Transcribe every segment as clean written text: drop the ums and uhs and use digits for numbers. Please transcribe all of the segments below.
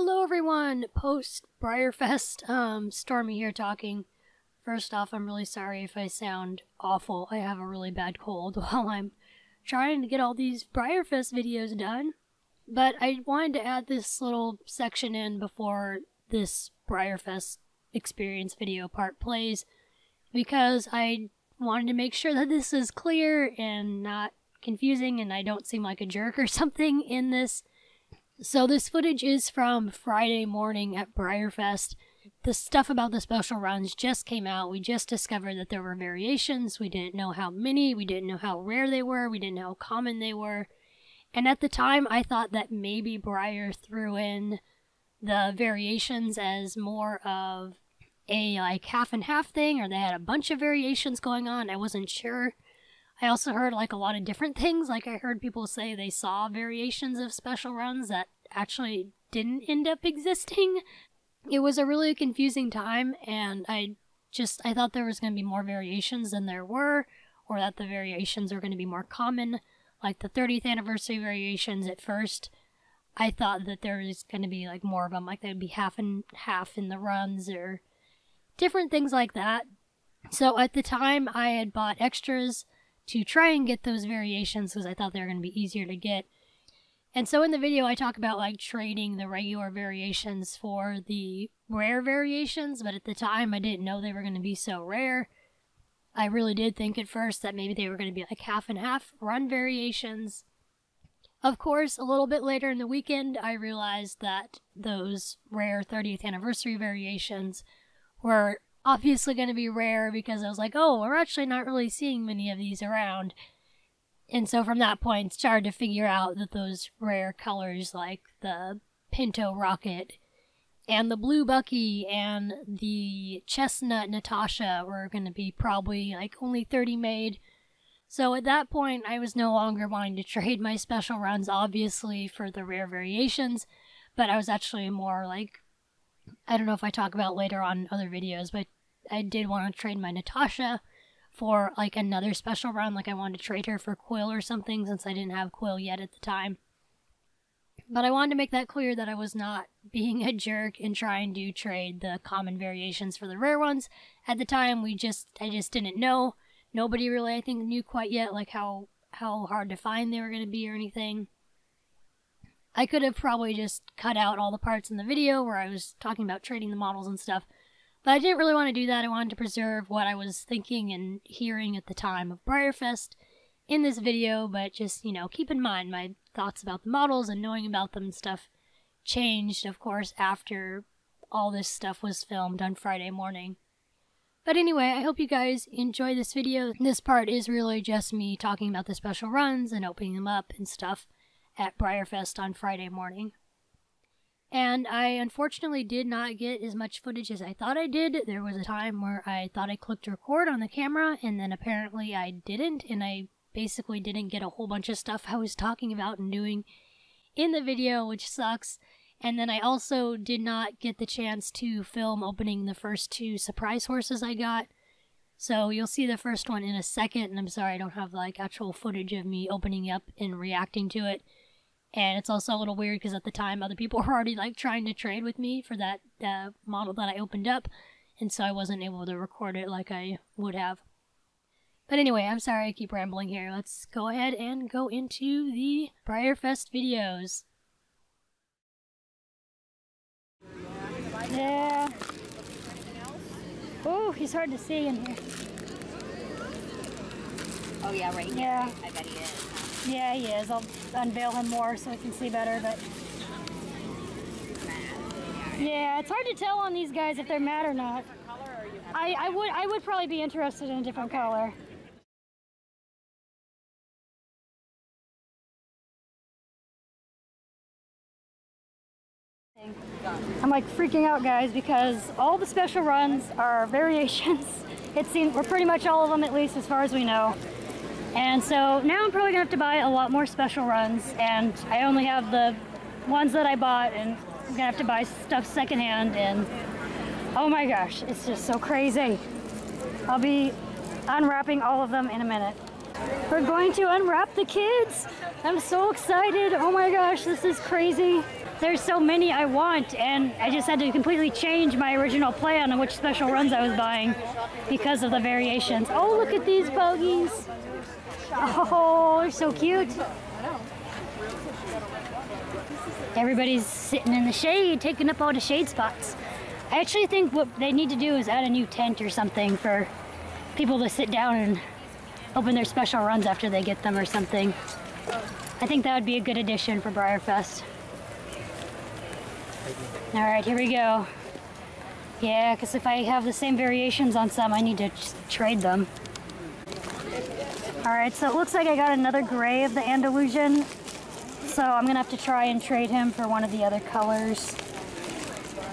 Hello everyone! Post BreyerFest, Stormy here talking. First off, I'm really sorry if I sound awful. I have a really bad cold while I'm trying to get all these BreyerFest videos done. But I wanted to add this little section in before this BreyerFest experience video part plays, because I wanted to make sure that this is clear and not confusing and I don't seem like a jerk or something in this. So this footage is from Friday morning at BreyerFest. The stuff about the special runs just came out. We just discovered that there were variations. We didn't know how many. We didn't know how rare they were. We didn't know how common they were. And at the time, I thought that maybe Breyer threw in the variations as more of a like half and half thing, or they had a bunch of variations going on. I wasn't sure. I also heard like a lot of different things. Like I heard people say they saw variations of special runs that actually didn't end up existing. It was a really confusing time, and I thought there was going to be more variations than there were, or that the variations are going to be more common. Like the 30th anniversary variations at first, I thought that there was going to be like more of them, like they'd be half and half in the runs or different things like that. So at the time I had bought extras to try and get those variations because I thought they were going to be easier to get. And so in the video I talk about like trading the regular variations for the rare variations, but at the time I didn't know they were going to be so rare. I really did think at first that maybe they were going to be like half and half run variations. Of course, a little bit later in the weekend I realized that those rare 30th anniversary variations were obviously going to be rare, because I was like, oh, we're actually not really seeing many of these around. And so from that point, started to figure out that those rare colors like the Pinto Rocket and the Blue Bucky and the Chestnut Natasha were going to be probably like only 30 made. So at that point, I was no longer wanting to trade my special runs, obviously, for the rare variations, but I was actually more like, I don't know if I talk about later on in other videos, but I did want to trade my Natasha for like another special run. Like I wanted to trade her for Quill or something, since I didn't have Quill yet at the time. But I wanted to make that clear that I was not being a jerk and trying to trade the common variations for the rare ones. At the time, I just didn't know. Nobody really, I think, knew quite yet like how hard to find they were going to be or anything. I could have probably just cut out all the parts in the video where I was talking about trading the models and stuff, but I didn't really want to do that. I wanted to preserve what I was thinking and hearing at the time of BreyerFest in this video, but just, you know, keep in mind my thoughts about the models and knowing about them and stuff changed, of course, after all this stuff was filmed on Friday morning. But anyway, I hope you guys enjoy this video. This part is really just me talking about the special runs and opening them up and stuff at BreyerFest on Friday morning. And I unfortunately did not get as much footage as I thought I did. There was a time where I thought I clicked record on the camera, and then apparently I didn't, and I basically didn't get a whole bunch of stuff I was talking about and doing in the video, which sucks. And then I also did not get the chance to film opening the first two surprise horses I got. So you'll see the first one in a second, and I'm sorry I don't have like actual footage of me opening up and reacting to it. And it's also a little weird because at the time other people were already like trying to trade with me for that model that I opened up, and so I wasn't able to record it like I would have. But anyway, I'm sorry I keep rambling here. Let's go ahead and go into the BreyerFest videos. Yeah. Oh, he's hard to see in here. Oh yeah, right here. Yeah. I bet he is. Yeah, he is. I'll unveil him more so we can see better, but yeah, it's hard to tell on these guys if they're mad or not. I would probably be interested in a different color. I'm like freaking out, guys, because all the special runs are variations. It seems we're pretty much all of them, at least as far as we know. And so now I'm probably gonna have to buy a lot more special runs, and I only have the ones that I bought, and I'm gonna have to buy stuff secondhand, and oh my gosh, it's just so crazy. I'll be unwrapping all of them in a minute. We're going to unwrap the kids. I'm so excited. Oh my gosh, this is crazy. there's so many I want, and I just had to completely change my original plan on which special runs I was buying because of the variations. Oh, look at these bogeys. Oh, they're so cute. Everybody's sitting in the shade, taking up all the shade spots. I actually think what they need to do is add a new tent or something for people to sit down and open their special runs after they get them or something. I think that would be a good addition for BreyerFest. All right, here we go. Yeah, because if I have the same variations on some, I need to trade them. All right, so it looks like I got another gray of the Andalusian. So I'm gonna have to try and trade him for one of the other colors.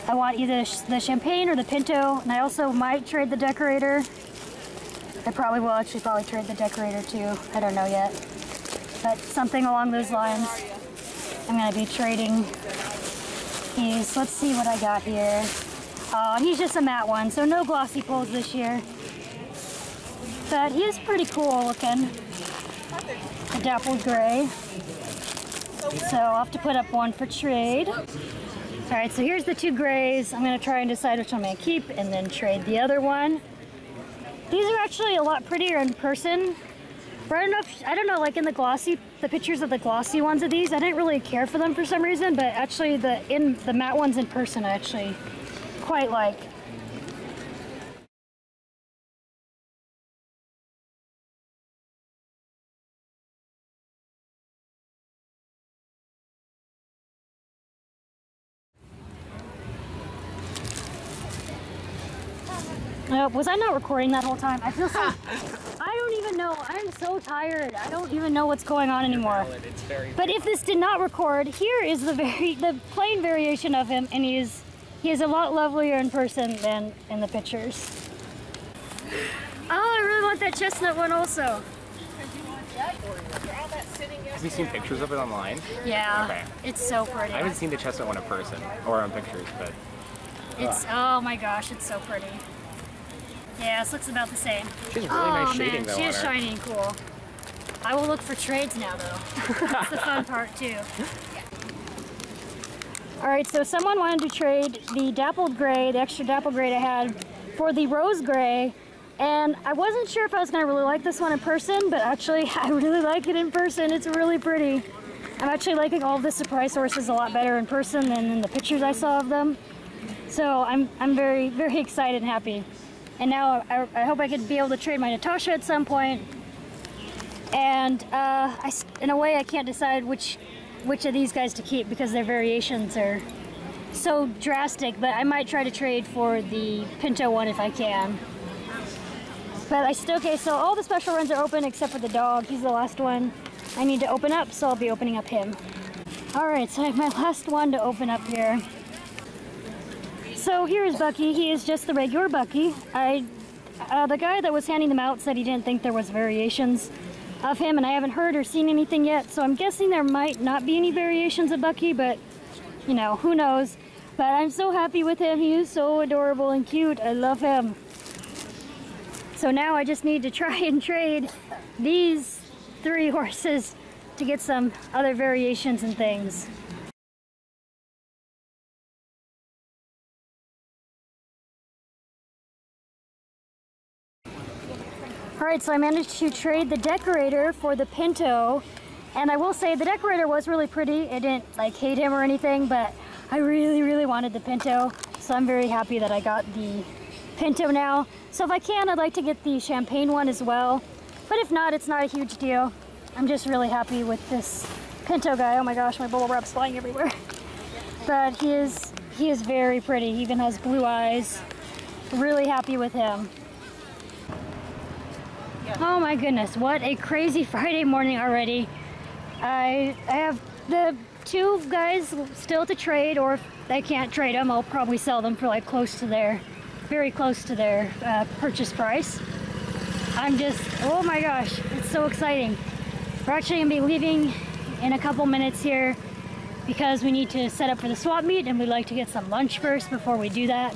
I want either the champagne or the pinto, and I also might trade the decorator. I probably will actually trade the decorator too. I don't know yet. But something along those lines. I'm gonna be trading these. Let's see what I got here. Oh, he's just a matte one, so no glossy poles this year. But he is pretty cool looking. A dappled gray. So I'll have to put up one for trade. All right, so here's the two grays. I'm gonna try and decide which one I'm gonna keep and then trade the other one. These are actually a lot prettier in person. But I don't know, like in the pictures of the glossy ones of these, I didn't really care for them for some reason, but actually the matte ones in person I actually quite like. Was I not recording that whole time? I feel so... I don't even know. I'm so tired. I don't even know what's going on anymore. But if this did not record, here is the plain variation of him, and he is a lot lovelier in person than in the pictures. Oh, I really want that chestnut one also. Have you seen pictures of it online? Yeah. Okay. It's so pretty. I haven't seen the chestnut one in person or on pictures, but... It's, oh my gosh, it's so pretty. Yeah, this looks about the same. She has really nice shading though. She is shiny and cool. I will look for trades now though. That's the fun part too. Alright, so someone wanted to trade the dappled gray, the extra dappled gray I had, for the rose gray. And I wasn't sure if I was going to really like this one in person, but actually I really like it in person. It's really pretty. I'm actually liking all of the surprise horses a lot better in person than in the pictures I saw of them. So I'm very, very excited and happy. And now I hope I could be able to trade my Natasha at some point. And in a way I can't decide which of these guys to keep because their variations are so drastic, but I might try to trade for the Pinto one if I can. But okay, so all the special runs are open except for the dog. He's the last one I need to open up, so I'll be opening up him. All right, so I have my last one to open up here. So here is Bucky. He is just the regular Bucky. The guy that was handing them out said he didn't think there was variations of him, and I haven't heard or seen anything yet, so I'm guessing there might not be any variations of Bucky, but, you know, who knows. But I'm so happy with him. He is so adorable and cute. I love him. So now I just need to try and trade these 3 horses to get some other variations and things. Alright, so I managed to trade the decorator for the Pinto, and I will say the decorator was really pretty. I didn't like hate him or anything, but I really, really wanted the Pinto, so I'm very happy that I got the Pinto now. So if I can, I'd like to get the champagne one as well, but if not, it's not a huge deal. I'm just really happy with this Pinto guy. Oh my gosh, my bubble wrap's flying everywhere. But he is very pretty. He even has blue eyes. Really happy with him. Oh my goodness, what a crazy Friday morning already. I have the 2 guys still to trade, or if I can't trade them, I'll probably sell them for like very close to their purchase price. I'm just, oh my gosh, it's so exciting. We're actually gonna be leaving in a couple minutes here because we need to set up for the swap meet, and we'd like to get some lunch first before we do that.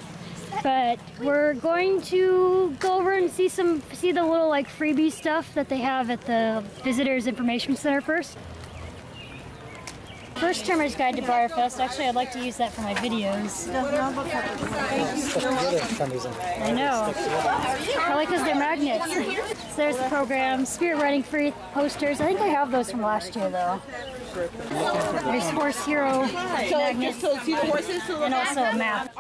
But we're going to go over and see the little like freebie stuff that they have at the Visitors Information Center first. First Trimmer's Guide to BreyerFest. Actually, I'd like to use that for my videos. I know. Probably because they're magnets. So there's the program. Spirit Riding Free posters. I think I have those from last year, though. There's Horse Hero magnets. And also a map.